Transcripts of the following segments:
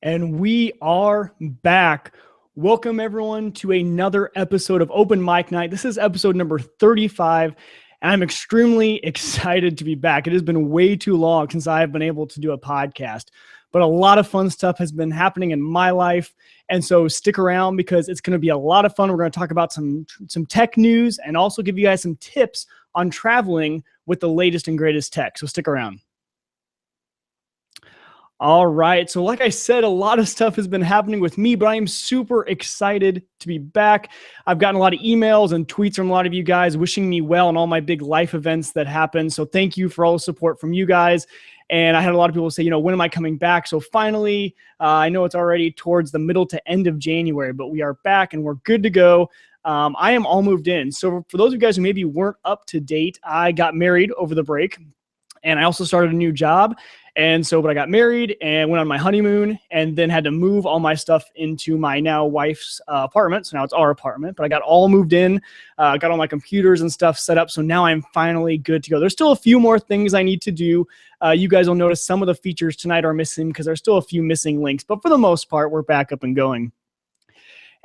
And we are back. Welcome everyone to another episode of Open Mic Night. This is episode number 35. And I'm extremely excited to be back. It has been way too long since I've been able to do a podcast, but a lot of fun stuff has been happening in my life. And so stick around because it's going to be a lot of fun. We're going to talk about some tech news and also give you guys some tips on traveling with the latest and greatest tech. So stick around. All right. So like I said, a lot of stuff has been happening with me, but I am super excited to be back. I've gotten a lot of emails and tweets from a lot of you guys wishing me well on all my big life events that happened. So thank you for all the support from you guys. And I had a lot of people say, when am I coming back? So finally, I know it's already towards the middle to end of January, but we are back and we're good to go. I am all moved in. So for those of you guys who maybe weren't up to date, I got married over the break. And I also started a new job. And so, but I got married and went on my honeymoon and then had to move all my stuff into my now wife's apartment. So now it's our apartment, but I got all moved in, got all my computers and stuff set up. So now I'm finally good to go. There's still a few more things I need to do. You guys will notice some of the features tonight are missing because there's still a few missing links, but for the most part, we're back up and going.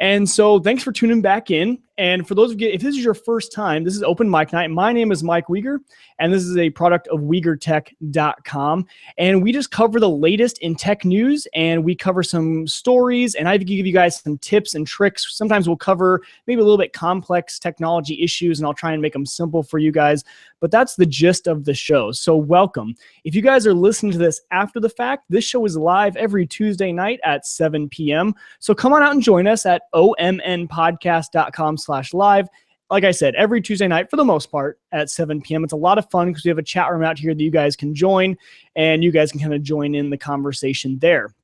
And so thanks for tuning back in. And for those of you, if this is your first time, this is Open Mic Night. My name is Mike Weger, and this is a product of WegerTech.com. And we just cover the latest in tech news, and we cover some stories, and I give you guys some tips and tricks. Sometimes we'll cover maybe a little bit complex technology issues, and I'll try and make them simple for you guys. But that's the gist of the show. So welcome. If you guys are listening to this after the fact, this show is live every Tuesday night at 7 p.m. So come on out and join us at omnpodcast.com/live. Like I said, every Tuesday night for the most part at 7 p.m. It's a lot of fun because we have a chat room out here that you guys can join and you guys can kind of join in the conversation there.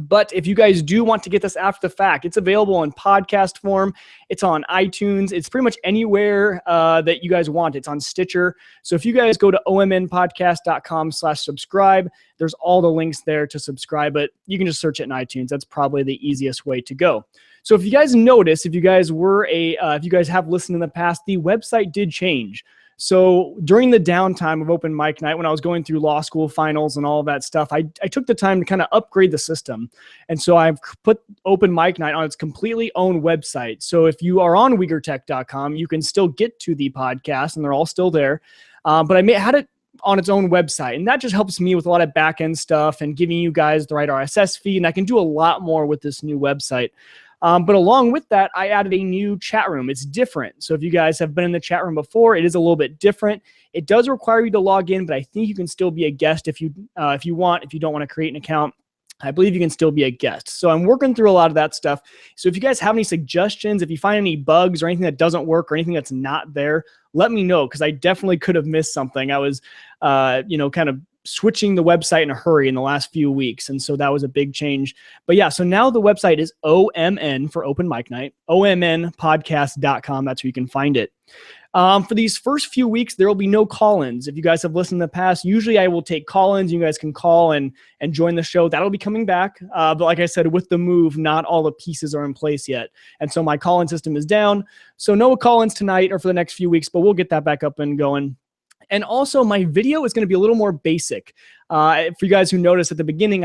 But if you guys do want to get this after the fact, it's available in podcast form. It's on iTunes. It's pretty much anywhere that you guys want. It's on Stitcher. So if you guys go to omnpodcast.com/subscribe, there's all the links there to subscribe, but you can just search it in iTunes. That's probably the easiest way to go. So if you guys notice, if you guys have listened in the past, the website did change. So during the downtime of Open Mic Night, when I was going through law school finals and all of that stuff, I took the time to kind of upgrade the system. And so I've put Open Mic Night on its completely own website. So if you are on WegerTech.com, you can still get to the podcast and they're all still there. But I had it on its own website. And that just helps me with a lot of back-end stuff and giving you guys the right RSS feed. And I can do a lot more with this new website. But along with that, I added a new chat room. It's different. So if you guys have been in the chat room before, it is a little bit different. It does require you to log in, but I think you can still be a guest if you want. If you don't want to create an account, I believe you can still be a guest. So I'm working through a lot of that stuff. So if you guys have any suggestions, if you find any bugs or anything that doesn't work or anything that's not there, let me know because I definitely could have missed something. I was, kind of switching the website in a hurry in the last few weeks. And so that was a big change. But yeah, so now the website is OMN for Open Mic Night, omnpodcast.com. That's where you can find it. For these first few weeks, there will be no call-ins. If you guys have listened in the past, usually I will take call-ins. You guys can call and join the show. That'll be coming back. But like I said, with the move, not all the pieces are in place yet. And so my call-in system is down. So no call-ins tonight or for the next few weeks, but we'll get that back up and going. And also my video is going to be a little more basic. For you guys who noticed at the beginning,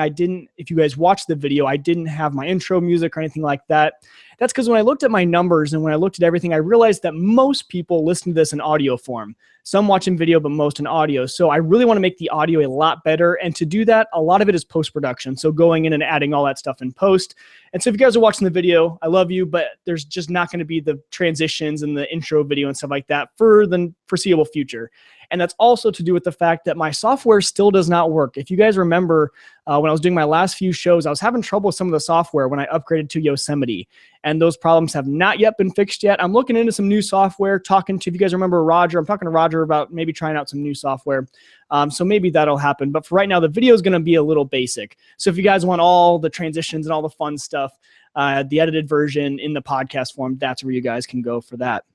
if you guys watched the video, I didn't have my intro music or anything like that. That's because when I looked at my numbers and when I looked at everything, I realized that most people listen to this in audio form. Some watch in video, but most in audio. So I really want to make the audio a lot better. And to do that, a lot of it is post-production. So going in and adding all that stuff in post. And so if you guys are watching the video, I love you, but there's just not going to be the transitions and the intro video and stuff like that for the foreseeable future. And that's also to do with the fact that my software still does not work. If you guys remember, when I was doing my last few shows, I was having trouble with some of the software when I upgraded to Yosemite. And those problems have not yet been fixed yet. I'm looking into some new software, if you guys remember Roger, I'm talking to Roger about maybe trying out some new software. So maybe that'll happen. But for right now, the video is going to be a little basic. So if you guys want all the transitions and all the fun stuff, the edited version in the podcast form, that's where you guys can go for that.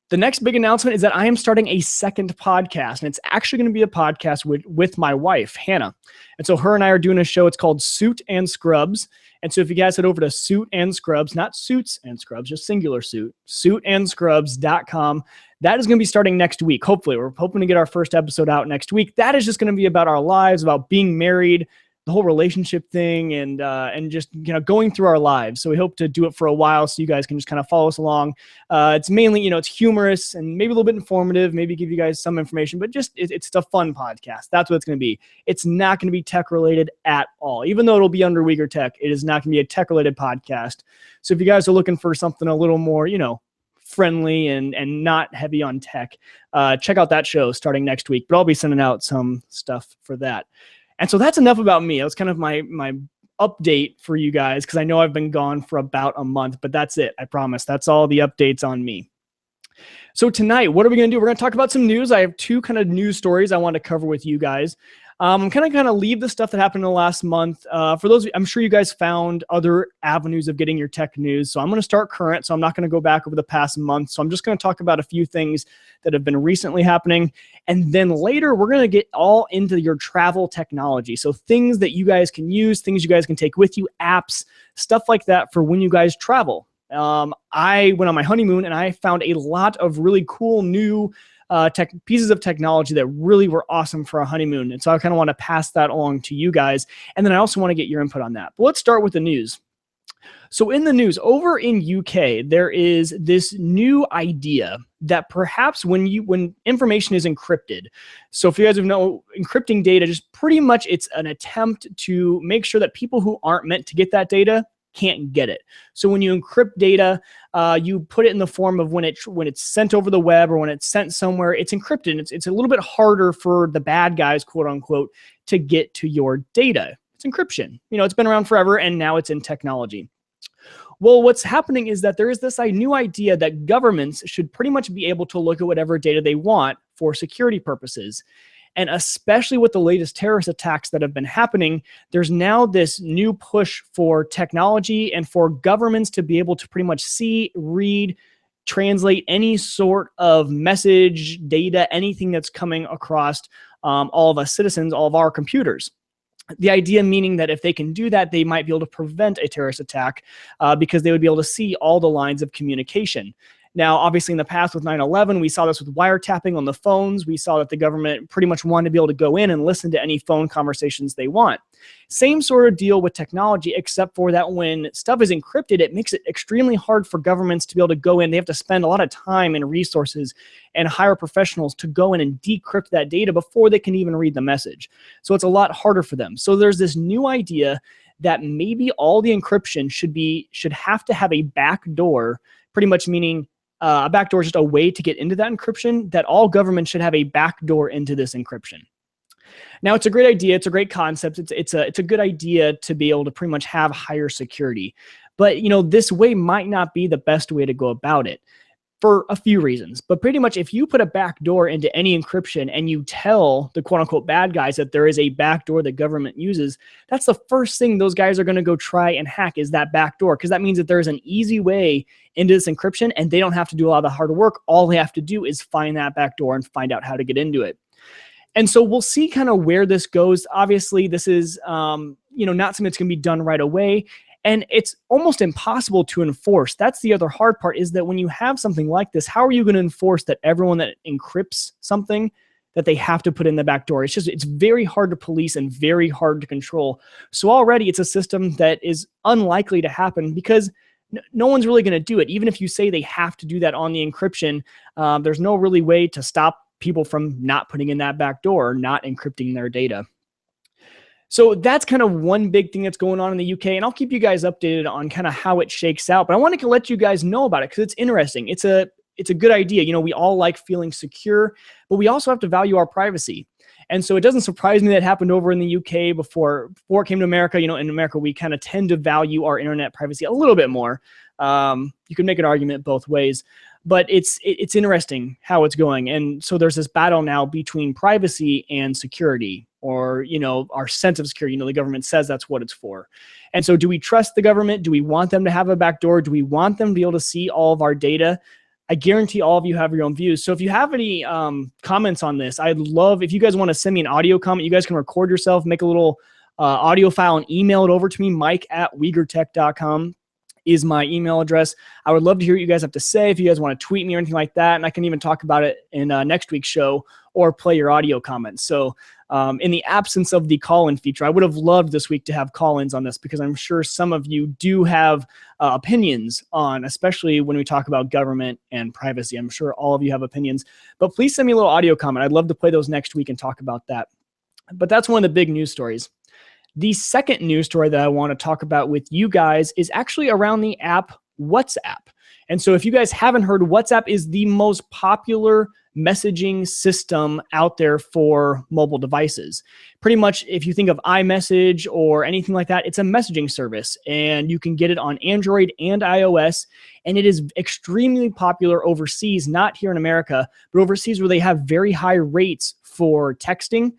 The next big announcement is that I am starting a second podcast, and it's actually going to be a podcast with my wife, Hannah. And so her and I are doing a show. It's called Suit and Scrubs. And so if you guys head over to Suit and Scrubs, not Suits and Scrubs, just singular suit, suitandscrubs.com. That is going to be starting next week. Hopefully, we're hoping to get our first episode out next week. That is just going to be about our lives, about being married, the whole relationship thing and just, going through our lives. So we hope to do it for a while so you guys can just kind of follow us along. It's mainly, it's humorous and maybe a little bit informative, maybe give you guys some information, but just it's a fun podcast. That's what it's going to be. It's not going to be tech related at all. Even though it'll be under Uyghur Tech, it is not going to be a tech related podcast. So if you guys are looking for something a little more, friendly and not heavy on tech, check out that show starting next week. But I'll be sending out some stuff for that. And so that's enough about me. That was kind of my update for you guys, because I know I've been gone for about a month, but that's it. I promise. That's all the updates on me. So tonight, what are we going to do? We're going to talk about some news. I have two kind of news stories I want to cover with you guys. I'm kind of leave the stuff that happened in the last month. For those, I'm sure you guys found other avenues of getting your tech news. So I'm going to start current. So I'm not going to go back over the past month. So I'm just going to talk about a few things that have been recently happening. And then later, we're going to get all into your travel technology. So things that you guys can use, things you guys can take with you, apps, stuff like that for when you guys travel. I went on my honeymoon and I found a lot of really cool new pieces of technology that really were awesome for a honeymoon. And so I kind of want to pass that along to you guys. And then I also want to get your input on that. But let's start with the news. So in the news, over in UK, there is this new idea that perhaps when information is encrypted, so if you guys know, encrypting data, just pretty much it's an attempt to make sure that people who aren't meant to get that data can't get it. So when you encrypt data, you put it in the form of when it's sent over the web or when it's sent somewhere, it's encrypted. It's a little bit harder for the bad guys, quote unquote, to get to your data. It's encryption. It's been around forever and now it's in technology. Well, what's happening is that there is this new idea that governments should pretty much be able to look at whatever data they want for security purposes. And especially with the latest terrorist attacks that have been happening, there's now this new push for technology and for governments to be able to pretty much see, read, translate any sort of message, data, anything that's coming across all of us citizens, all of our computers. The idea meaning that if they can do that, they might be able to prevent a terrorist attack because they would be able to see all the lines of communication. Now, obviously, in the past with 9/11, we saw this with wiretapping on the phones. We saw that the government pretty much wanted to be able to go in and listen to any phone conversations they want. Same sort of deal with technology, except for that when stuff is encrypted, it makes it extremely hard for governments to be able to go in. They have to spend a lot of time and resources and hire professionals to go in and decrypt that data before they can even read the message. So it's a lot harder for them. So there's this new idea that maybe all the encryption should have to have a backdoor, pretty much meaning a backdoor is just a way to get into that encryption, that all governments should have a backdoor into this encryption. Now, it's a great idea. It's a great concept. It's a good idea to be able to pretty much have higher security. But, this way might not be the best way to go about it for a few reasons. But pretty much if you put a backdoor into any encryption and you tell the quote unquote bad guys that there is a backdoor the government uses, that's the first thing those guys are going to go try and hack is that backdoor, because that means that there's an easy way into this encryption and they don't have to do a lot of the hard work. All they have to do is find that backdoor and find out how to get into it. And so we'll see kind of where this goes. Obviously, this is not something that's going to be done right away. And it's almost impossible to enforce. That's the other hard part, is that when you have something like this, how are you going to enforce that everyone that encrypts something that they have to put in the back door? It's very hard to police and very hard to control. So already it's a system that is unlikely to happen because no one's really going to do it. Even if you say they have to do that on the encryption, there's no really way to stop people from not putting in that back door, not encrypting their data. So that's kind of one big thing that's going on in the UK, and I'll keep you guys updated on kind of how it shakes out. But I wanted to let you guys know about it because it's interesting. It's a good idea. We all like feeling secure, but we also have to value our privacy. And so it doesn't surprise me that it happened over in the UK before it came to America. In America, we kind of tend to value our internet privacy a little bit more. You can make an argument both ways. But it's interesting how it's going. And so there's this battle now between privacy and security, or, our sense of security. The government says that's what it's for. And so do we trust the government? Do we want them to have a backdoor? Do we want them to be able to see all of our data? I guarantee all of you have your own views. So if you have any comments on this, I'd love, if you guys want to send me an audio comment, you guys can record yourself, make a little audio file and email it over to me. Mike@UyghurTech.com is my email address. I would love to hear what you guys have to say. If you guys want to tweet me or anything like that, and I can even talk about it in next week's show or play your audio comments. So in the absence of the call-in feature. I would have loved this week to have call-ins on this because I'm sure some of you do have opinions on, especially when we talk about government and privacy. I'm sure all of you have opinions, but please send me a little audio comment. I'd love to play those next week and talk about that. But that's one of the big news stories. The second news story that I want to talk about with you guys is actually around the app WhatsApp. And so if you guys haven't heard, WhatsApp is the most popular messaging system out there for mobile devices. Pretty much if you think of iMessage or anything like that, it's a messaging service and you can get it on Android and iOS. And it is extremely popular overseas, not here in America, but overseas where they have very high rates for texting.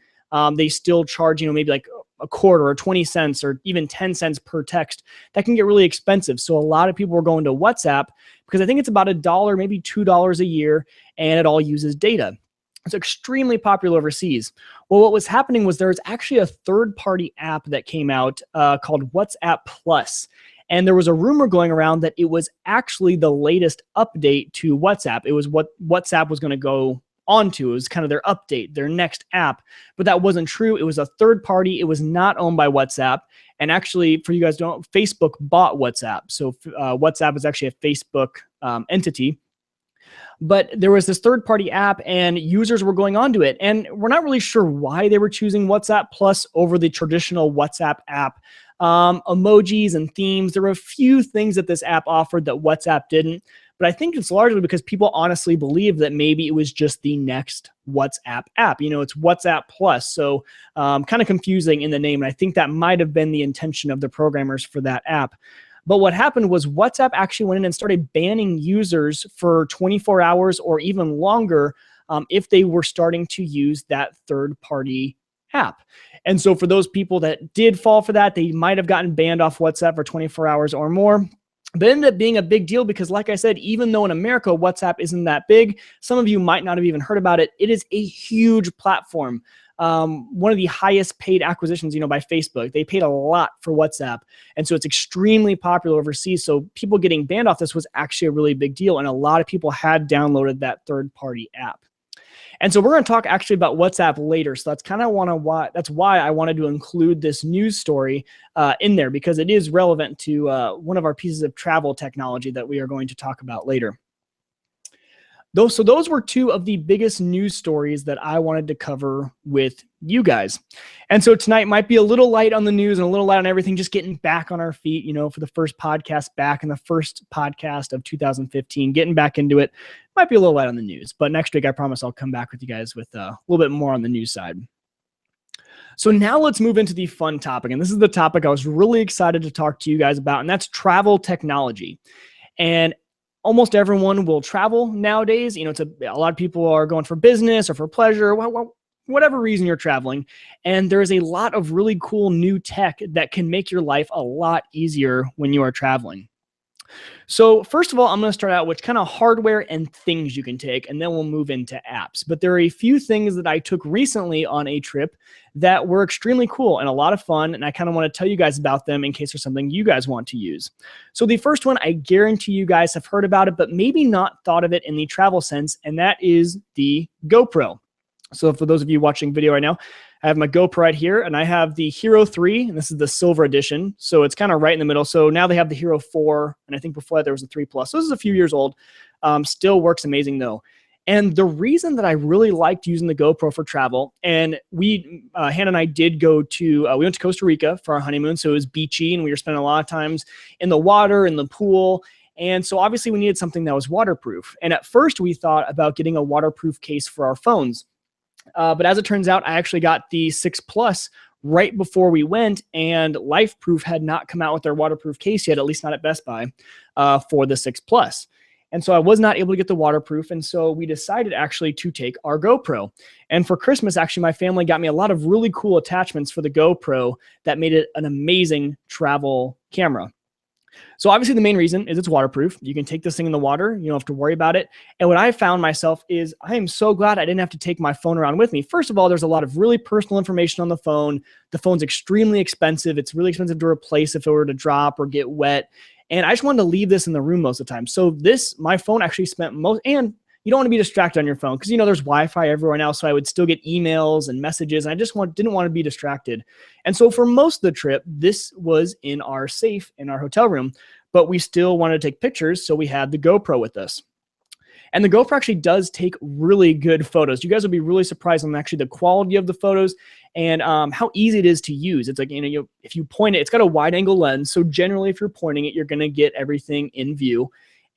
They still charge, maybe like a quarter or 20 cents or even 10 cents per text. That can get really expensive. So a lot of people are going to WhatsApp because I think it's about $1, maybe $2 a year, and it all uses data. It's extremely popular overseas. Well, what was happening was there's actually a third-party app that came out called WhatsApp Plus. And there was a rumor going around that it was actually the latest update to WhatsApp. It was what WhatsApp was going to go onto. It was kind of their update, their next app, but that wasn't true. It was a third party. It was not owned by WhatsApp. And actually, for you guys who don't know, Facebook bought WhatsApp. So WhatsApp is actually a Facebook entity. But there was this third-party app and users were going onto it. And we're not really sure why they were choosing WhatsApp Plus over the traditional WhatsApp app. Emojis and themes. There were a few things that this app offered that WhatsApp didn't. But I think it's largely because people honestly believe that maybe it was just the next WhatsApp app. It's WhatsApp Plus. So kind of confusing in the name. And I think that might have been the intention of the programmers for that app. But what happened was WhatsApp actually went in and started banning users for 24 hours or even longer if they were starting to use that third-party app. And so for those people that did fall for that, they might have gotten banned off WhatsApp for 24 hours or more. But it ended up being a big deal because, like I said, even though in America WhatsApp isn't that big, some of you might not have even heard about it. It is a huge platform. One of the highest paid acquisitions, by Facebook. They paid a lot for WhatsApp. And so it's extremely popular overseas. So people getting banned off this was actually a really big deal. And a lot of people had downloaded that third-party app. And so we're going to talk actually about WhatsApp later. So that's kind of why I wanted to include this news story in there, because it is relevant to one of our pieces of travel technology that we are going to talk about later. So those were two of the biggest news stories that I wanted to cover with you guys. And so tonight might be a little light on the news and a little light on everything, just getting back on our feet, for the first podcast back and the first podcast of 2015, getting back into it. Might be a little light on the news, but next week I promise I'll come back with you guys with a little bit more on the news side. So now let's move into the fun topic. And this is the topic I was really excited to talk to you guys about, and that's travel technology. And almost everyone will travel nowadays. A lot of people are going for business or for pleasure, whatever reason you're traveling. And there is a lot of really cool new tech that can make your life a lot easier when you are traveling. So first of all, I'm going to start out with kind of hardware and things you can take, and then we'll move into apps. But there are a few things that I took recently on a trip that were extremely cool and a lot of fun, and I kind of want to tell you guys about them in case there's something you guys want to use. So the first one, I guarantee you guys have heard about it, but maybe not thought of it in the travel sense, and that is the GoPro. So for those of you watching video right now, I have my GoPro right here, and I have the Hero 3, and this is the silver edition. So it's kind of right in the middle. So now they have the Hero 4, and I think before that there was a 3 Plus. So this is a few years old. Still works amazing though. And the reason that I really liked using the GoPro for travel, and Hannah and I did go to, we went to Costa Rica for our honeymoon. So it was beachy, and we were spending a lot of times in the water, in the pool. And so obviously we needed something that was waterproof. And at first we thought about getting a waterproof case for our phones. But as it turns out, I actually got the 6 Plus right before we went, and LifeProof had not come out with their waterproof case yet, at least not at Best Buy, for the 6 Plus. And so I was not able to get the waterproof, and so we decided actually to take our GoPro. And for Christmas, actually, my family got me a lot of really cool attachments for the GoPro that made it an amazing travel camera. So obviously the main reason is it's waterproof. You can take this thing in the water. You don't have to worry about it. And what I found myself is I am so glad I didn't have to take my phone around with me. First of all, there's a lot of really personal information on the phone. The phone's extremely expensive. It's really expensive to replace if it were to drop or get wet. And I just wanted to leave this in the room most of the time. So my phone actually spent and you don't want to be distracted on your phone because, you know, there's Wi-Fi everywhere now. So I would still get emails and messages. And I just didn't want to be distracted. And so for most of the trip, this was in our safe in our hotel room, but we still wanted to take pictures. So we had the GoPro with us. And the GoPro actually does take really good photos. You guys will be really surprised on actually the quality of the photos and how easy it is to use. It's like, you know, if you point it, it's got a wide angle lens. So generally, if you're pointing it, you're going to get everything in view.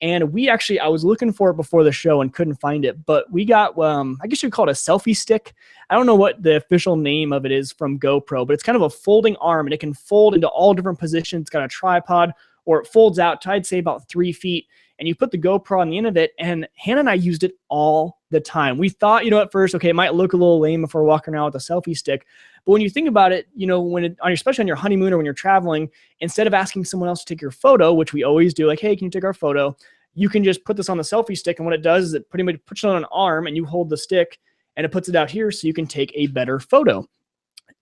And I was looking for it before the show and couldn't find it, but we got, I guess you'd call it a selfie stick. I don't know what the official name of it is from GoPro, but it's kind of a folding arm and it can fold into all different positions. It's got a tripod, or it folds out to, I'd say, about 3 feet. And you put the GoPro on the end of it, and Hannah and I used it all the time. We thought, you know, at first, okay, it might look a little lame if we're walking around with a selfie stick. But when you think about it, you know, especially on your honeymoon or when you're traveling, instead of asking someone else to take your photo, which we always do, like, hey, can you take our photo? You can just put this on the selfie stick. And what it does is it pretty much puts it on an arm and you hold the stick and it puts it out here so you can take a better photo.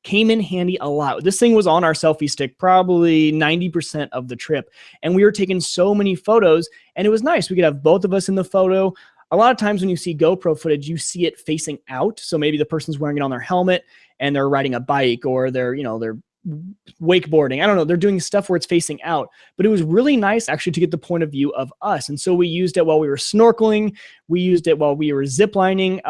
Came in handy a lot. This thing was on our selfie stick probably 90% of the trip. And we were taking so many photos and it was nice. We could have both of us in the photo. A lot of times when you see GoPro footage, you see it facing out. So maybe the person's wearing it on their helmet and they're riding a bike or they're wakeboarding. I don't know. They're doing stuff where it's facing out, but it was really nice actually to get the point of view of us. And so we used it while we were snorkeling. We used it while we were ziplining.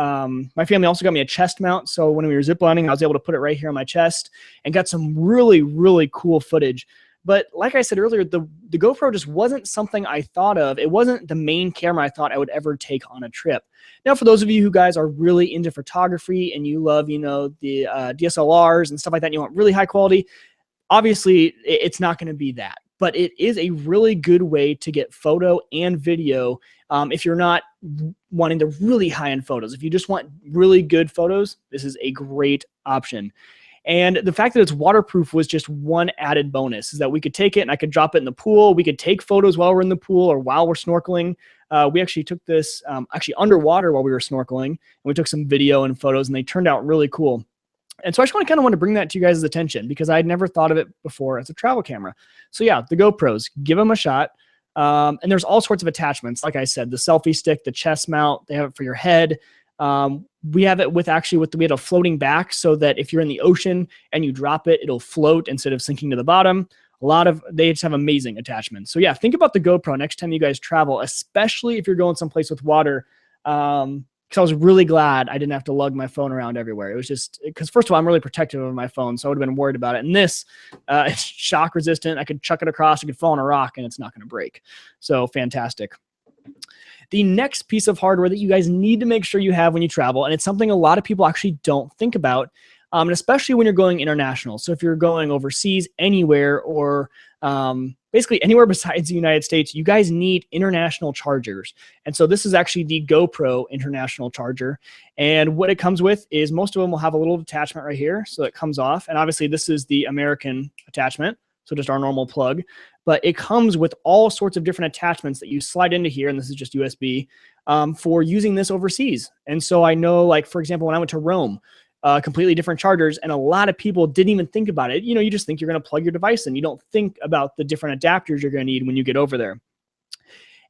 My family also got me a chest mount. So when we were ziplining, I was able to put it right here on my chest and got some really, really cool footage. But like I said earlier, the GoPro just wasn't something I thought of. It wasn't the main camera I thought I would ever take on a trip. Now, for those of you who guys are really into photography and you love, you know, the DSLRs and stuff like that, and you want really high quality, obviously it's not going to be that. But it is a really good way to get photo and video if you're not wanting the really high-end photos. If you just want really good photos, this is a great option. And the fact that it's waterproof was just one added bonus, is that we could take it and I could drop it in the pool. We could take photos while we're in the pool or while we're snorkeling. We actually took this actually underwater while we were snorkeling, and we took some video and photos and they turned out really cool. And so I just kind of want to bring that to you guys' attention because I had never thought of it before as a travel camera. So yeah, the GoPros, give them a shot. And there's all sorts of attachments. Like I said, the selfie stick, the chest mount, they have it for your head. We have it with we had a floating back so that if you're in the ocean and you drop it, it'll float instead of sinking to the bottom. They just have amazing attachments. So yeah, think about the GoPro next time you guys travel, especially if you're going someplace with water. Because I was really glad I didn't have to lug my phone around everywhere. It was just because, first of all, I'm really protective of my phone, so I would have been worried about it. And this, it's shock resistant. I could chuck it across, it could fall on a rock, and it's not going to break. So fantastic. The next piece of hardware that you guys need to make sure you have when you travel, and it's something a lot of people actually don't think about, and especially when you're going international. So if you're going overseas anywhere or basically anywhere besides the United States, you guys need international chargers. And so this is actually the GoPro international charger. And what it comes with is most of them will have a little attachment right here. So it comes off. And obviously this is the American attachment. So just our normal plug, but it comes with all sorts of different attachments that you slide into here. And this is just USB for using this overseas. And so I know, like, for example, when I went to Rome, completely different chargers, and a lot of people didn't even think about it. You know, you just think you're going to plug your device in. You don't think about the different adapters you're going to need when you get over there.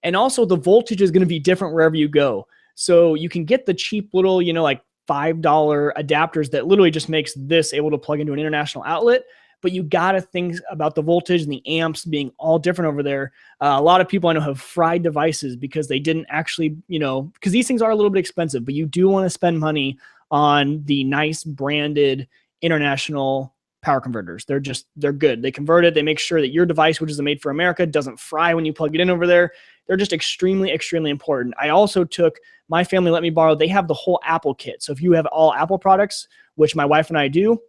And also the voltage is going to be different wherever you go. So you can get the cheap little, you know, like $5 adapters that literally just makes this able to plug into an international outlet. But you got to think about the voltage and the amps being all different over there. A lot of people I know have fried devices because they didn't actually, you know, because these things are a little bit expensive, but you do want to spend money on the nice branded international power converters. They're good. They convert it. They make sure that your device, which is made for America, doesn't fry when you plug it in over there. They're just extremely, extremely important. I also took, my family let me borrow, they have the whole Apple kit. So if you have all Apple products, which my wife and I do,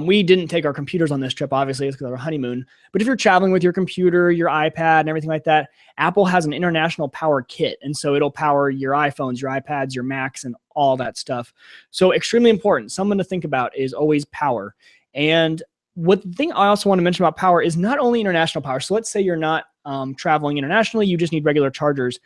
we didn't take our computers on this trip, obviously, it's because of our honeymoon. But if you're traveling with your computer, your iPad, and everything like that, Apple has an international power kit. And so it'll power your iPhones, your iPads, your Macs, and all that stuff. So extremely important. Something to think about is always power. And the thing I also want to mention about power is not only international power. So let's say you're not traveling internationally, you just need regular chargers.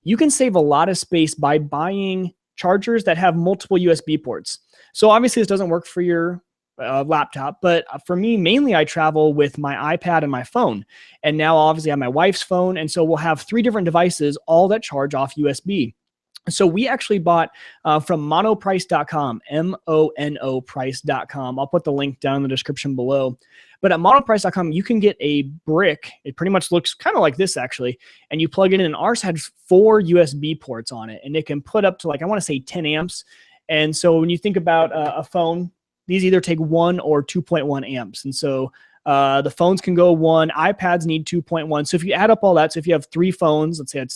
You can save a lot of space by buying chargers that have multiple USB ports. So obviously this doesn't work for your laptop, but for me, mainly I travel with my iPad and my phone. And now obviously I have my wife's phone. And so we'll have 3 different devices, all that charge off USB. So we actually bought from monoprice.com, MONO price.com. I'll put the link down in the description below. But at monoprice.com, you can get a brick. It pretty much looks kind of like this, actually. And you plug it in. And ours has 4 USB ports on it. And it can put up to, like, I want to say 10 amps. And so when you think about a phone, these either take 1 or 2.1 amps. And so the phones can go 1. iPads need 2.1. So if you add up all that, so if you have 3 phones, let's say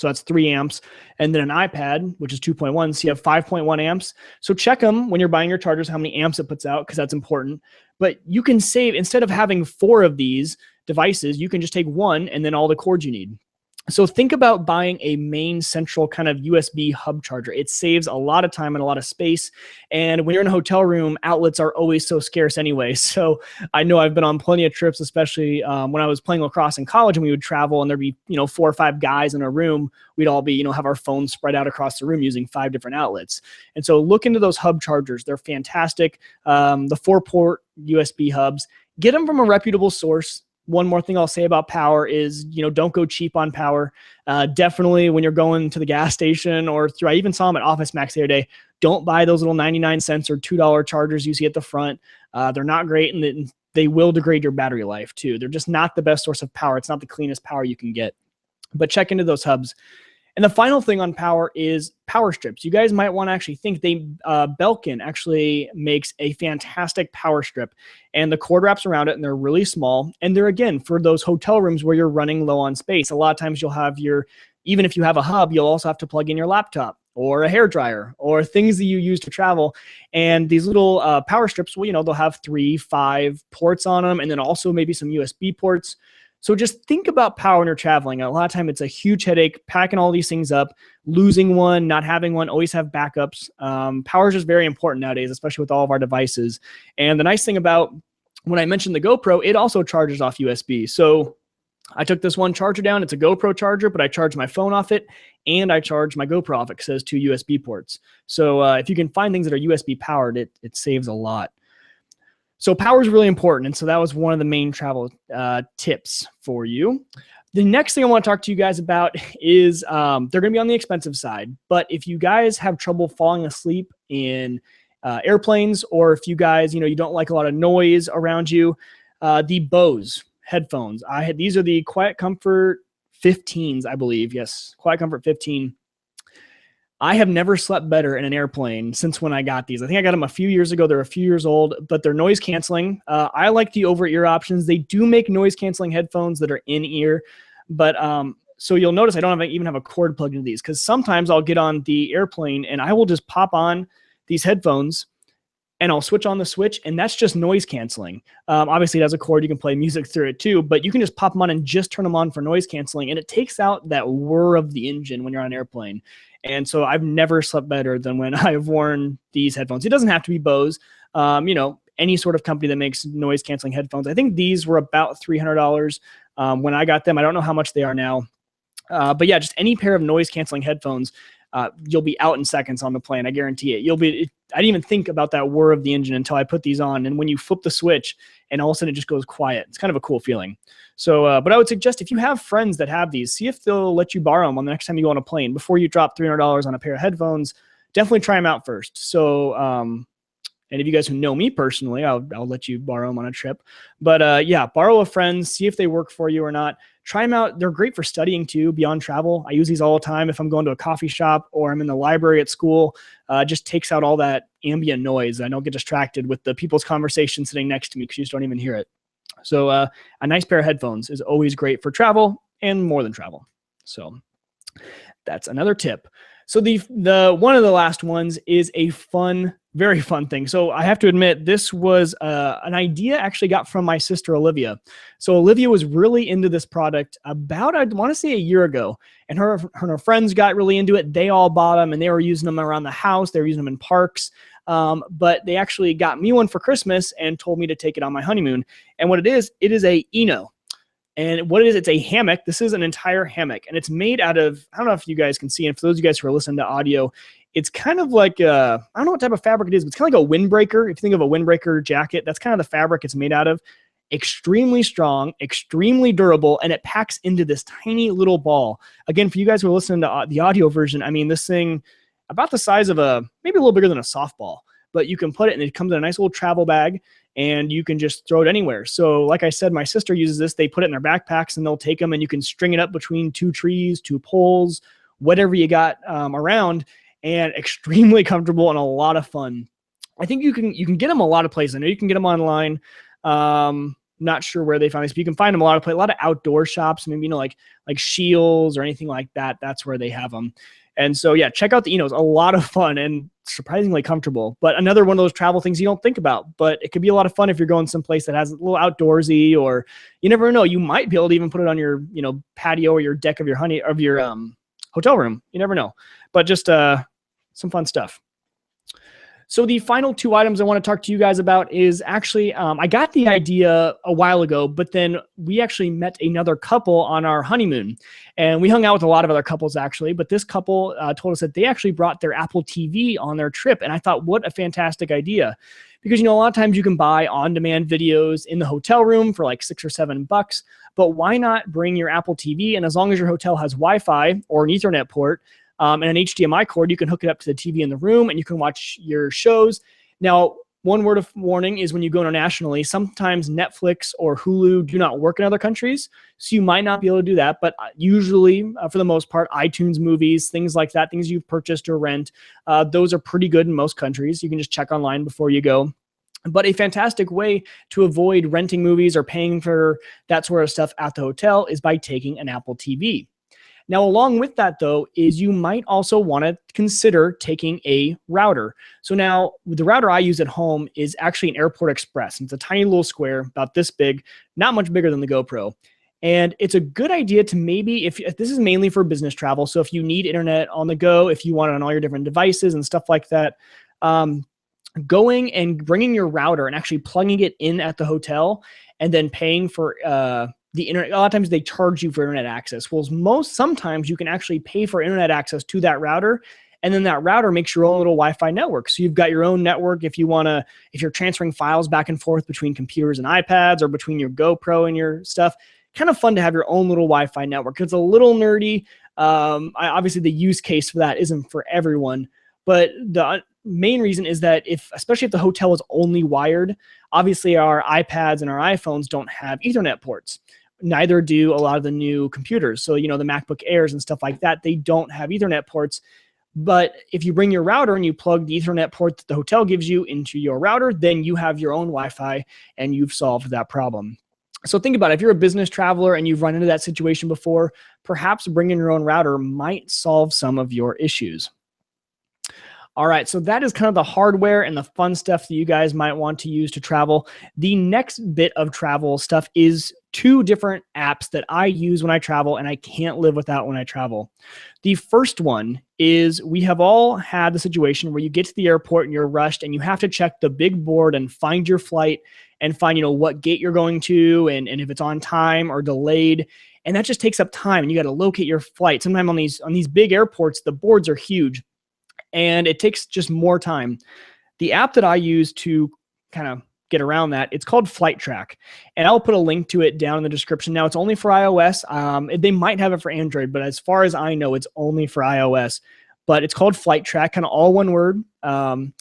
that's 3 amps, and then an iPad, which is 2.1, so you have 5.1 amps. So check them when you're buying your chargers, how many amps it puts out, because that's important. But you can save, instead of having 4 of these devices, you can just take 1 and then all the cords you need. So think about buying a main central kind of USB hub charger. It saves a lot of time and a lot of space. And when you're in a hotel room, outlets are always so scarce anyway. So I know I've been on plenty of trips, especially when I was playing lacrosse in college and we would travel and there'd be, 4 or 5 guys in a room. We'd all be, have our phones spread out across the room using 5 different outlets. And so look into those hub chargers. They're fantastic. The 4-port USB hubs, get them from a reputable source. One more thing I'll say about power is, don't go cheap on power. Definitely when you're going to the gas station or through, I even saw them at Office Max the other day, don't buy those little 99 cents or $2 chargers you see at the front. They're not great, and they will degrade your battery life too. They're just not the best source of power. It's not the cleanest power you can get, but check into those hubs. And the final thing on power is power strips. You guys might want to actually think Belkin actually makes a fantastic power strip, and the cord wraps around it, and they're really small. And they're, again, for those hotel rooms where you're running low on space. A lot of times you'll have even if you have a hub, you'll also have to plug in your laptop or a hairdryer or things that you use to travel. And these little power strips, well, they'll have 3, 5 ports on them, and then also maybe some USB ports. So just think about power when you're traveling. A lot of time it's a huge headache, packing all these things up, losing one, not having one, always have backups. Power is just very important nowadays, especially with all of our devices. And the nice thing about when I mentioned the GoPro, it also charges off USB. So I took this one charger down. It's a GoPro charger, but I charge my phone off it and I charge my GoPro off it because it has 2 USB ports. So if you can find things that are USB powered, it saves a lot. So power is really important. And so that was one of the main travel tips for you. The next thing I want to talk to you guys about is they're going to be on the expensive side. But if you guys have trouble falling asleep in airplanes, or if you guys, you don't like a lot of noise around you, the Bose headphones. These are the Quiet Comfort 15s, I believe. Yes, Quiet Comfort 15. I have never slept better in an airplane since when I got these. I think I got them a few years ago. They're a few years old, but they're noise canceling. I like the over-ear options. They do make noise canceling headphones that are in-ear, but so you'll notice I don't even have a cord plugged into these, because sometimes I'll get on the airplane and I will just pop on these headphones and I'll switch on the switch, and that's just noise canceling. Obviously, it has a cord. You can play music through it too, but you can just pop them on and just turn them on for noise canceling, and it takes out that whir of the engine when you're on an airplane. And so I've never slept better than when I've worn these headphones. It doesn't have to be Bose. Any sort of company that makes noise canceling headphones. I think these were about $300 when I got them. I don't know how much they are now. But yeah, just any pair of noise canceling headphones, you'll be out in seconds on the plane. I guarantee it. I didn't even think about that whir of the engine until I put these on. And when you flip the switch and all of a sudden it just goes quiet, it's kind of a cool feeling. So, but I would suggest if you have friends that have these, see if they'll let you borrow them on the next time you go on a plane. Before you drop $300 on a pair of headphones, definitely try them out first. So, and if you guys who know me personally, I'll let you borrow them on a trip. But yeah, borrow a friend, see if they work for you or not. Try them out. They're great for studying too, beyond travel. I use these all the time if I'm going to a coffee shop or I'm in the library at school. Just takes out all that ambient noise. I don't get distracted with the people's conversation sitting next to me because you just don't even hear it. So a nice pair of headphones is always great for travel and more than travel. So that's another tip. So the one of the last ones is a very fun thing. So I have to admit, this was an idea I actually got from my sister, Olivia. So Olivia was really into this product about, I want to say, a year ago. And her and her friends got really into it. They all bought them and they were using them around the house. They were using them in parks. But they actually got me one for Christmas and told me to take it on my honeymoon. And what it is a Eno. And what it is, it's a hammock. This is an entire hammock. And it's made out of, I don't know if you guys can see, and for those of you guys who are listening to audio, it's kind of like, I don't know what type of fabric it is, but it's kind of like a windbreaker. If you think of a windbreaker jacket, that's kind of the fabric it's made out of. extremely strong, extremely durable, and it packs into this tiny little ball. Again, for you guys who are listening to the audio version, I mean, this thing about the size of maybe a little bigger than a softball, but you can put it and it comes in a nice little travel bag and you can just throw it anywhere. So like I said, my sister uses this. They put it in their backpacks and they'll take them and you can string it up between 2 trees, 2 poles, whatever you got around, and extremely comfortable and a lot of fun. I think you can get them a lot of places. I know you can get them online. Not sure where they find these, but you can find them a lot of outdoor shops, maybe, like Shields or anything like that. That's where they have them. And so, yeah, check out the Enos. A lot of fun and surprisingly comfortable. But another one of those travel things you don't think about, but it could be a lot of fun if you're going someplace that has a little outdoorsy, or you never know, you might be able to even put it on your, patio or your deck of your hotel room. You never know. But just some fun stuff. So the final 2 items I want to talk to you guys about is actually, I got the idea a while ago, but then we actually met another couple on our honeymoon, and we hung out with a lot of other couples actually, but this couple told us that they actually brought their Apple TV on their trip. And I thought, what a fantastic idea, because, a lot of times you can buy on-demand videos in the hotel room for like $6 or $7, but why not bring your Apple TV? And as long as your hotel has Wi-Fi or an Ethernet port, and an HDMI cord, you can hook it up to the TV in the room and you can watch your shows. Now, one word of warning is when you go internationally, sometimes Netflix or Hulu do not work in other countries, so you might not be able to do that. But usually, for the most part, iTunes movies, things like that, things you've purchased or rent, those are pretty good in most countries. You can just check online before you go. But a fantastic way to avoid renting movies or paying for that sort of stuff at the hotel is by taking an Apple TV. Now, along with that, though, is you might also want to consider taking a router. So now, the router I use at home is actually an Airport Express. It's a tiny little square, about this big, not much bigger than the GoPro. And it's a good idea to maybe, if this is mainly for business travel, so if you need internet on the go, if you want it on all your different devices and stuff like that, going and bringing your router and actually plugging it in at the hotel and then paying for the internet. A lot of times they charge you for internet access. Well, sometimes you can actually pay for internet access to that router, and then that router makes your own little Wi-Fi network. So you've got your own network if you're transferring files back and forth between computers and iPads or between your GoPro and your stuff. Kind of fun to have your own little Wi-Fi network. It's a little nerdy. Obviously the use case for that isn't for everyone, but the main reason is that especially if the hotel is only wired, obviously our iPads and our iPhones don't have Ethernet ports. Neither do a lot of the new computers. So, the MacBook Airs and stuff like that, they don't have Ethernet ports. But if you bring your router and you plug the Ethernet port that the hotel gives you into your router, then you have your own Wi-Fi and you've solved that problem. So think about it. If you're a business traveler and you've run into that situation before, perhaps bringing your own router might solve some of your issues. All right, so that is kind of the hardware and the fun stuff that you guys might want to use to travel. The next bit of travel stuff is 2 different apps that I use when I travel and I can't live without when I travel. The first one is, we have all had the situation where you get to the airport and you're rushed and you have to check the big board and find your flight and find, what gate you're going to and if it's on time or delayed. And that just takes up time and you got to locate your flight. Sometimes on these big airports, the boards are huge and it takes just more time. The app that I use to kind of get around that, it's called Flight Track, and I'll put a link to it down in the description. Now, it's only for iOS. They might have it for Android, but as far as I know, it's only for iOS. But it's called Flight Track, kind of all one word, and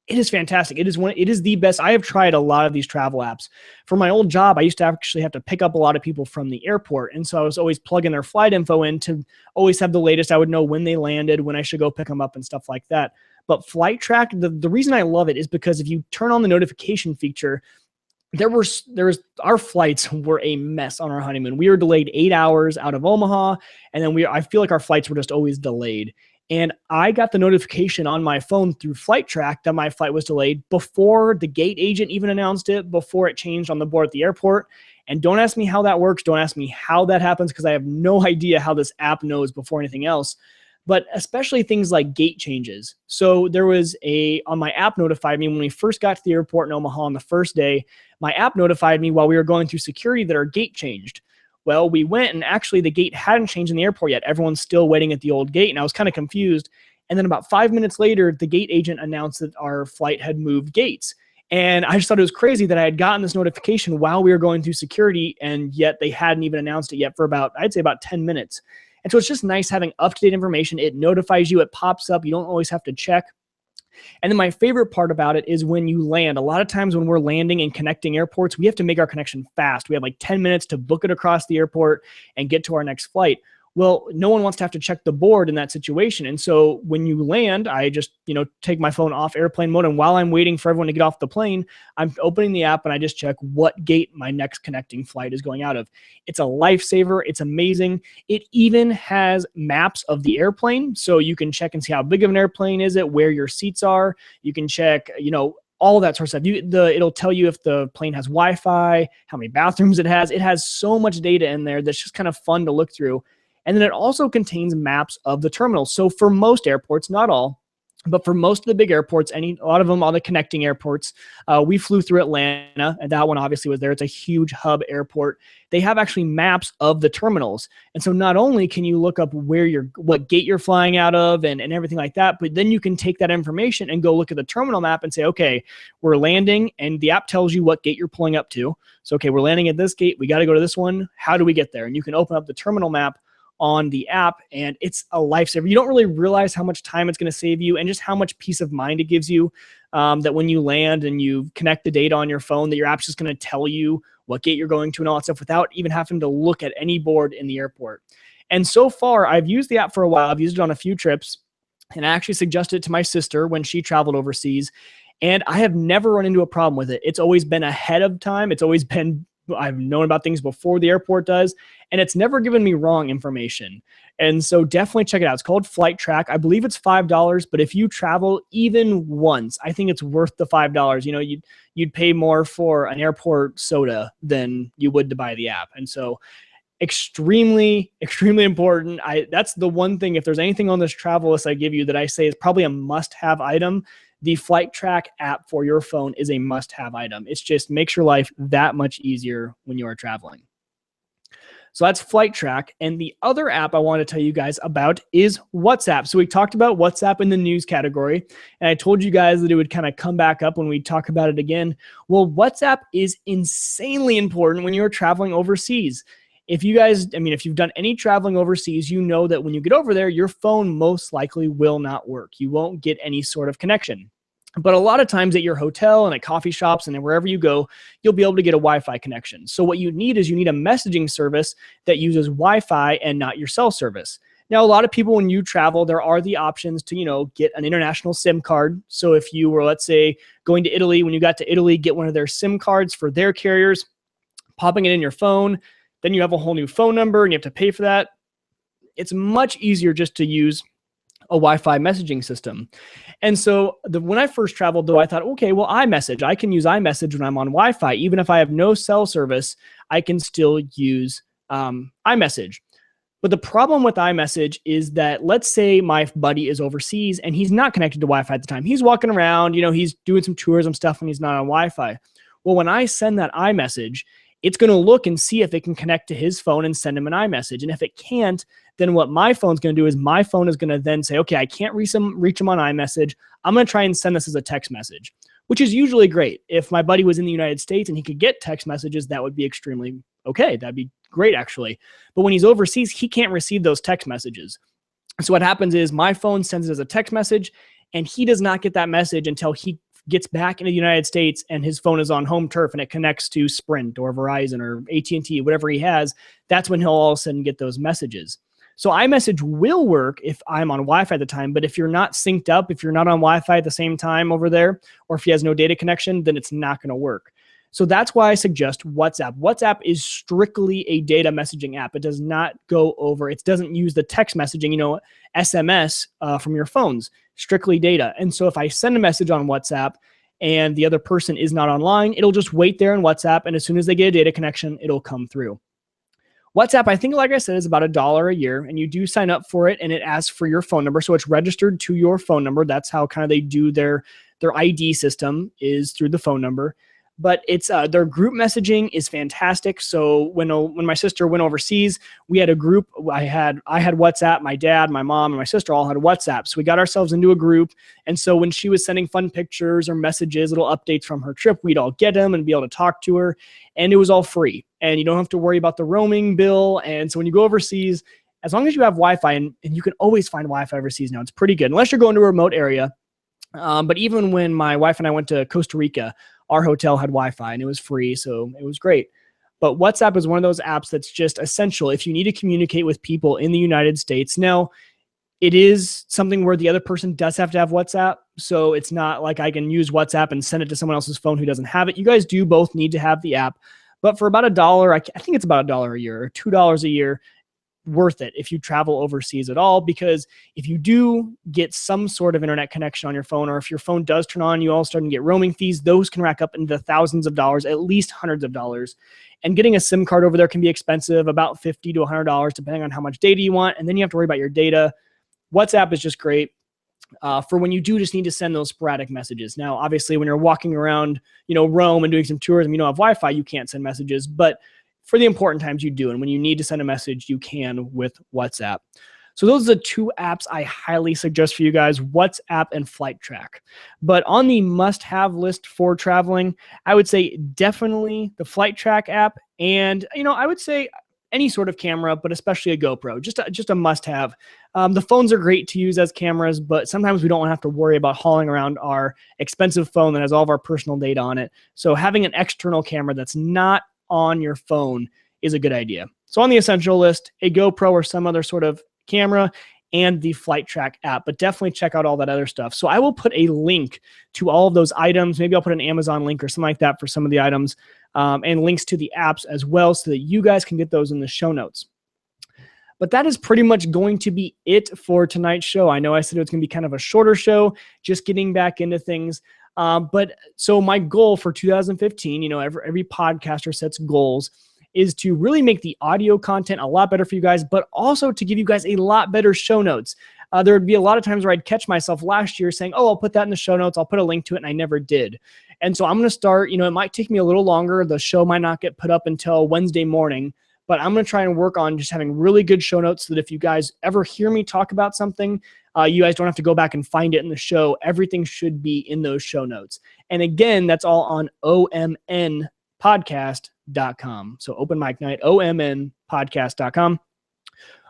it is fantastic. It is the best. I have tried a lot of these travel apps. For my old job, I used to actually have to pick up a lot of people from the airport, and so I was always plugging their flight info in to always have the latest. I would know when they landed, when I should go pick them up, and stuff like that. But Flight Track, the reason I love it is because if you turn on the notification feature, our flights were a mess on our honeymoon. We were delayed 8 hours out of Omaha, and then I feel like our flights were just always delayed. And I got the notification on my phone through Flight Track that my flight was delayed before the gate agent even announced it, before it changed on the board at the airport. And don't ask me how that works. Don't ask me how that happens, because I have no idea how this app knows before anything else. But especially things like gate changes. So there was on my app notified me when we first got to the airport in Omaha on the first day, my app notified me while we were going through security that our gate changed. Well, we went and actually the gate hadn't changed in the airport yet. Everyone's still waiting at the old gate, and I was kind of confused. And then about 5 minutes later, the gate agent announced that our flight had moved gates. And I just thought it was crazy that I had gotten this notification while we were going through security, and yet they hadn't even announced it yet for about, I'd say about 10 minutes. And so it's just nice having up-to-date information. It notifies you, it pops up. You don't always have to check. And then my favorite part about it is when you land. A lot of times when we're landing and connecting airports, we have to make our connection fast. We have like 10 minutes to book it across the airport and get to our next flight. Well, no one wants to have to check the board in that situation. And so when you land, I just, take my phone off airplane mode. And while I'm waiting for everyone to get off the plane, I'm opening the app and I just check what gate my next connecting flight is going out of. It's a lifesaver. It's amazing. It even has maps of the airplane. So you can check and see how big of an airplane is it, where your seats are. You can check, all that sort of stuff. It'll tell you if the plane has Wi-Fi, how many bathrooms it has. It has so much data in there that's just kind of fun to look through. And then it also contains maps of the terminals. So for most airports, not all, but for most of the big airports, a lot of them are the connecting airports. We flew through Atlanta, and that one obviously was there. It's a huge hub airport. They have actually maps of the terminals. And so not only can you look up what gate you're flying out of and everything like that, but then you can take that information and go look at the terminal map and say, okay, we're landing, and the app tells you what gate you're pulling up to. So, okay, we're landing at this gate. We got to go to this one. How do we get there? And you can open up the terminal map on the app, and it's a lifesaver. You don't really realize how much time it's going to save you and just how much peace of mind it gives you, that when you land and you connect the data on your phone, that your app's just going to tell you what gate you're going to and all that stuff without even having to look at any board in the airport. And so far, I've used the app for a while. I've used it on a few trips, and I actually suggested it to my sister when she traveled overseas, and I have never run into a problem with it. It's always been ahead of time. I've known about things before the airport does, and it's never given me wrong information. And so definitely check it out. It's called Flight Track. I believe it's $5, but if you travel even once, I think it's worth the $5. You'd pay more for an airport soda than you would to buy the app. And so extremely, extremely important. That's the one thing, if there's anything on this travel list I give you that I say is probably a must-have item, the Flight Track app for your phone is a must-have item. It just makes your life that much easier when you are traveling. So that's Flight Track. And the other app I want to tell you guys about is WhatsApp. So we talked about WhatsApp in the news category, and I told you guys that it would kind of come back up when we talk about it again. Well, WhatsApp is insanely important when you're traveling overseas. If you've done any traveling overseas, you know that when you get over there, your phone most likely will not work. You won't get any sort of connection. But a lot of times at your hotel and at coffee shops and wherever you go, you'll be able to get a Wi-Fi connection. So what you need is a messaging service that uses Wi-Fi and not your cell service. Now, a lot of people, when you travel, there are the options to, get an international SIM card. So if you were, let's say, going to Italy, when you got to Italy, get one of their SIM cards for their carriers, popping it in your phone, then you have a whole new phone number and you have to pay for that. It's much easier just to use a Wi-Fi messaging system. And so when I first traveled, though, I thought, okay, well, iMessage. I can use iMessage when I'm on Wi-Fi. Even if I have no cell service, I can still use iMessage. But the problem with iMessage is that, let's say my buddy is overseas and he's not connected to Wi-Fi at the time. He's walking around, he's doing some tourism stuff when he's not on Wi-Fi. Well, when I send that iMessage, it's going to look and see if it can connect to his phone and send him an iMessage. And if it can't, then what my phone's going to do is my phone is going to then say, okay, I can't reach him on iMessage. I'm going to try and send this as a text message, which is usually great. If my buddy was in the United States and he could get text messages, that would be extremely okay. That'd be great, actually. But when he's overseas, he can't receive those text messages. So what happens is my phone sends it as a text message, and he does not get that message until he gets back into the United States and his phone is on home turf and it connects to Sprint or Verizon or AT&T, whatever he has. That's when he'll all of a sudden get those messages. So iMessage will work if I'm on Wi-Fi at the time, but if you're not synced up, if you're not on Wi-Fi at the same time over there, or if he has no data connection, then it's not going to work. So that's why I suggest WhatsApp. WhatsApp is strictly a data messaging app. It does not go over, it doesn't use the text messaging, SMS from your phones, strictly data. And so if I send a message on WhatsApp and the other person is not online, it'll just wait there in WhatsApp. And as soon as they get a data connection, it'll come through. WhatsApp, I think, like I said, is about $1 a year, and you do sign up for it, and it asks for your phone number. So it's registered to your phone number. That's how kind of they do their ID system, is through the phone number. but it's their group messaging is fantastic. So when my sister went overseas, we had a group. I had WhatsApp. My dad, my mom, and my sister all had WhatsApp. So we got ourselves into a group. And so when she was sending fun pictures or messages, little updates from her trip, we'd all get them and be able to talk to her. And it was all free. And you don't have to worry about the roaming bill. And so when you go overseas, as long as you have Wi-Fi, and you can always find Wi-Fi overseas now, it's pretty good, unless you're going to a remote area. But even when my wife and I went to Costa Rica, our hotel had Wi-Fi and it was free, so it was great. But WhatsApp is one of those apps that's just essential if you need to communicate with people in the United States. Now, it is something where the other person does have to have WhatsApp, so it's not like I can use WhatsApp and send it to someone else's phone who doesn't have it. You guys do both need to have the app, but for about $1, I think it's about $1 a year or $2 a year, worth it if you travel overseas at all, because if you do get some sort of internet connection on your phone, or if your phone does turn on, you all start to get roaming fees, those can rack up into thousands of dollars, at least hundreds of dollars. And getting a SIM card over there can be expensive, about $50 to $100, depending on how much data you want. And then you have to worry about your data. WhatsApp is just great for when you do just need to send those sporadic messages. Now, obviously, when you're walking around, Rome and doing some tourism, you don't have Wi-Fi, you can't send messages, but for the important times you do. And when you need to send a message, you can with WhatsApp. So those are the two apps I highly suggest for you guys, WhatsApp and Flight Track. But on the must-have list for traveling, I would say definitely the Flight Track app. And, I would say any sort of camera, but especially a GoPro, just a must-have. The phones are great to use as cameras, but sometimes we don't have to worry about hauling around our expensive phone that has all of our personal data on it. So having an external camera that's not on your phone is a good idea. So on the essential list, a GoPro or some other sort of camera and the Flight Track app, but definitely check out all that other stuff. So I will put a link to all of those items. Maybe I'll put an Amazon link or something like that for some of the items, and links to the apps as well, so that you guys can get those in the show notes. But that is pretty much going to be it for tonight's show. I know I said it was going to be kind of a shorter show, just getting back into things. But so my goal for 2015, every podcaster sets goals, is to really make the audio content a lot better for you guys, but also to give you guys a lot better show notes. There would be a lot of times where I'd catch myself last year saying, oh, I'll put that in the show notes, I'll put a link to it, and I never did. And so I'm going to start, it might take me a little longer. The show might not get put up until Wednesday morning, but I'm going to try and work on just having really good show notes so that if you guys ever hear me talk about something, you guys don't have to go back and find it in the show. Everything should be in those show notes. And again, that's all on OMNpodcast.com. So Open Mic Night, OMNpodcast.com.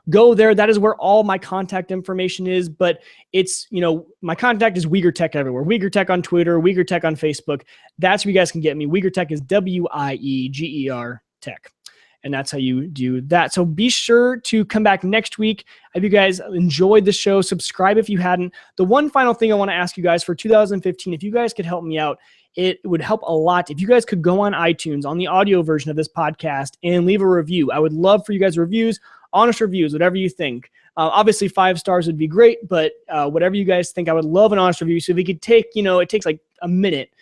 Go there. That is where all my contact information is. But it's, my contact is Uyghur Tech everywhere. Uyghur Tech on Twitter, Uyghur Tech on Facebook. That's where you guys can get me. Uyghur Tech is WIEGER Tech. And that's how you do that. So be sure to come back next week. If you guys enjoyed the show, subscribe if you hadn't. The one final thing I want to ask you guys for 2015, if you guys could help me out, it would help a lot if you guys could go on iTunes, on the audio version of this podcast, and leave a review. I would love for you guys reviews, honest reviews, whatever you think. Obviously, 5 stars would be great, but whatever you guys think, I would love an honest review. So if you could take, it takes like a minute.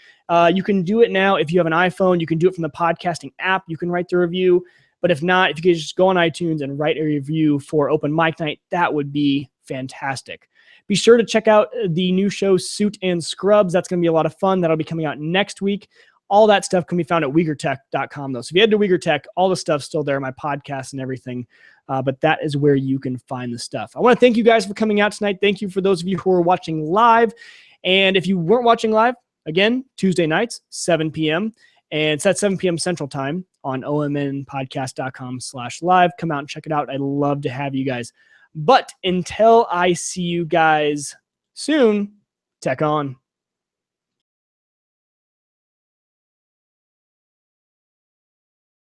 You can do it now. If you have an iPhone, you can do it from the podcasting app. You can write the review. But if not, if you could just go on iTunes and write a review for Open Mic Night, that would be fantastic. Be sure to check out the new show, Suit and Scrubs. That's going to be a lot of fun. That'll be coming out next week. All that stuff can be found at UyghurTech.com, though. So if you head to Uyghur Tech, all the stuff's still there, my podcast and everything. But that is where you can find the stuff. I want to thank you guys for coming out tonight. Thank you for those of you who are watching live. And if you weren't watching live, again, Tuesday nights, 7 p.m., and it's at 7 p.m. Central Time on omnpodcast.com/live. Come out and check it out. I'd love to have you guys. But until I see you guys soon, tech on.